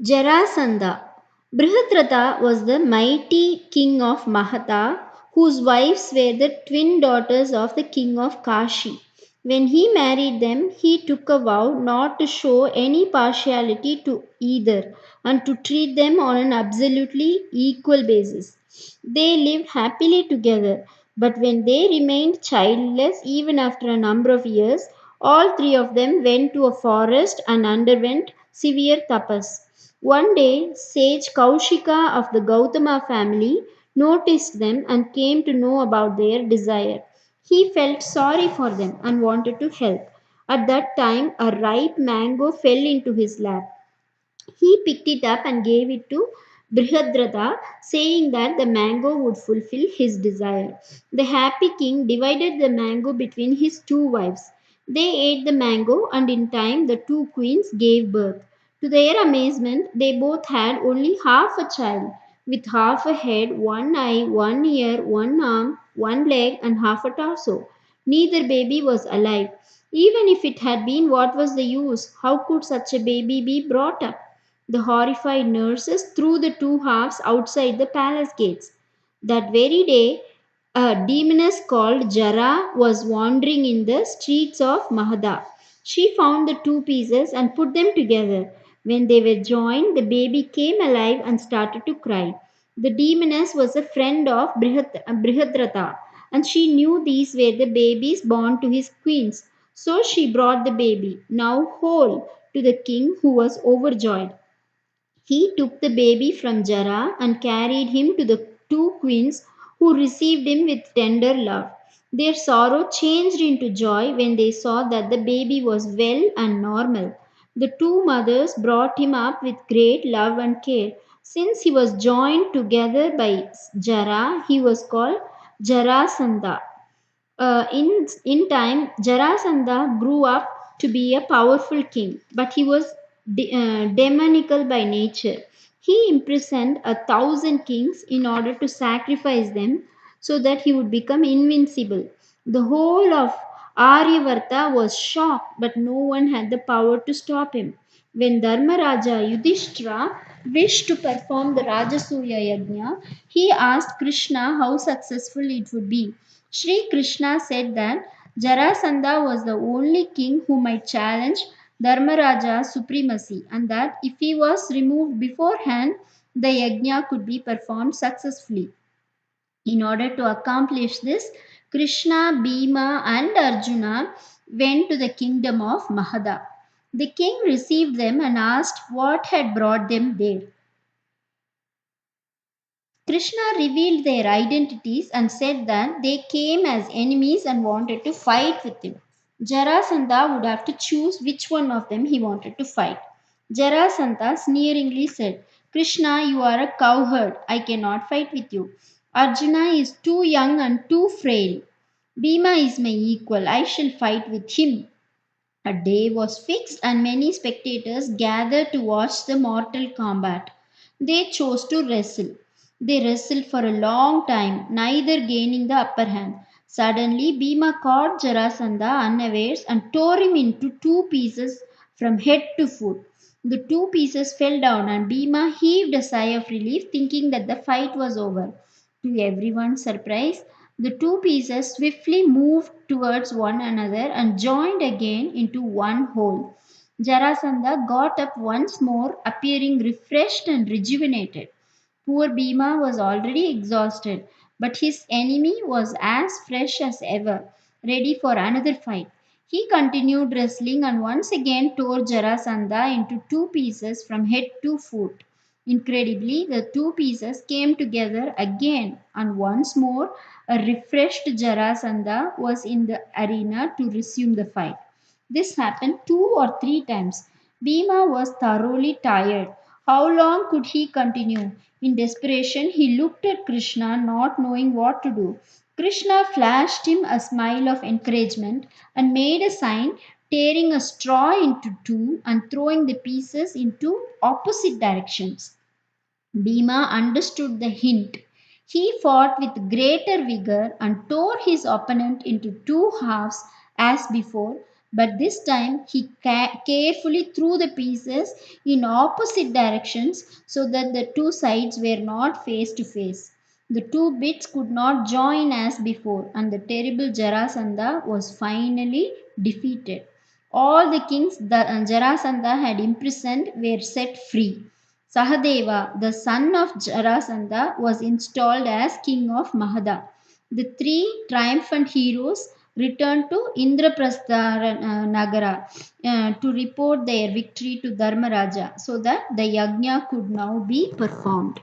Jarasandha. Brihadrata was the mighty king of Mahatha, whose wives were the twin daughters of the king of Kashi. When he married them, he took a vow not to show any partiality to either and to treat them on an absolutely equal basis. They lived happily together, but when they remained childless even after a number of years, all three of them went to a forest and underwent severe tapas. One day, sage Kaushika of the Gautama family noticed them and came to know about their desire. He felt sorry for them and wanted to help. At that time, a ripe mango fell into his lap. He picked it up and gave it to Brihadratha, saying that the mango would fulfill his desire. The happy king divided the mango between his two wives. They ate the mango, and in time the two queens gave birth. To their amazement, they both had only half a child, with half a head, one eye, one ear, one arm, one leg, and half a torso. Neither baby was alive. Even if it had been, what was the use? How could such a baby be brought up? The horrified nurses threw the two halves outside the palace gates. That very day, a demoness called Jara was wandering in the streets of Mahada. She found the two pieces and put them together. When they were joined, the baby came alive and started to cry. The demoness was a friend of Brihadrata, and she knew these were the babies born to his queens. So she brought the baby, now whole, to the king, who was overjoyed. He took the baby from Jara and carried him to the two queens, who received him with tender love. Their sorrow changed into joy when they saw that the baby was well and normal. The two mothers brought him up with great love and care. Since he was joined together by Jara, he was called Jarasandha. In time, Jarasandha grew up to be a powerful king, but he was demonical by nature. He imprisoned 1,000 kings in order to sacrifice them so that he would become invincible. The whole of Aryavarta was shocked, but no one had the power to stop him. When Dharmaraja Yudhishthira wished to perform the Rajasuya Yajna, he asked Krishna how successful it would be. Sri Krishna said that Jarasandha was the only king who might challenge Dharmaraja's supremacy, and that if he was removed beforehand, the yajna could be performed successfully. In order to accomplish this, Krishna, Bhima, and Arjuna went to the kingdom of Mahada. The king received them and asked what had brought them there. Krishna revealed their identities and said that they came as enemies and wanted to fight with him. Jarasandha would have to choose which one of them he wanted to fight. Jarasandha sneeringly said, Krishna, you are a cowherd. I cannot fight with you. Arjuna is too young and too frail. Bhima is my equal. I shall fight with him. A day was fixed, and many spectators gathered to watch the mortal combat. They chose to wrestle. They wrestled for a long time, neither gaining the upper hand. Suddenly, Bhima caught Jarasandha unawares and tore him into two pieces from head to foot. The two pieces fell down, and Bhima heaved a sigh of relief, thinking that the fight was over. To everyone's surprise, the two pieces swiftly moved towards one another and joined again into one whole. Jarasandha got up once more, appearing refreshed and rejuvenated. Poor Bhima was already exhausted, but his enemy was as fresh as ever, ready for another fight. He continued wrestling and once again tore Jarasandha into two pieces from head to foot. Incredibly, the two pieces came together again, and once more a refreshed Jarasandha was in the arena to resume the fight. This happened 2 or 3 times. Bhima was thoroughly tired. How long could he continue? In desperation, he looked at Krishna, not knowing what to do. Krishna flashed him a smile of encouragement and made a sign, tearing a straw into two and throwing the pieces into opposite directions. Bhima understood the hint. He fought with greater vigor and tore his opponent into two halves as before, But this time he carefully threw the pieces in opposite directions so that the two sides were not face to face. The two bits could not join as before, and the terrible Jarasandha was finally defeated. All the kings that Jarasandha had imprisoned were set free. Sahadeva, the son of Jarasandha, was installed as king of Mahada. The three triumphant heroes returned to Indraprastha Nagara to report their victory to Dharmaraja so that the yajna could now be performed.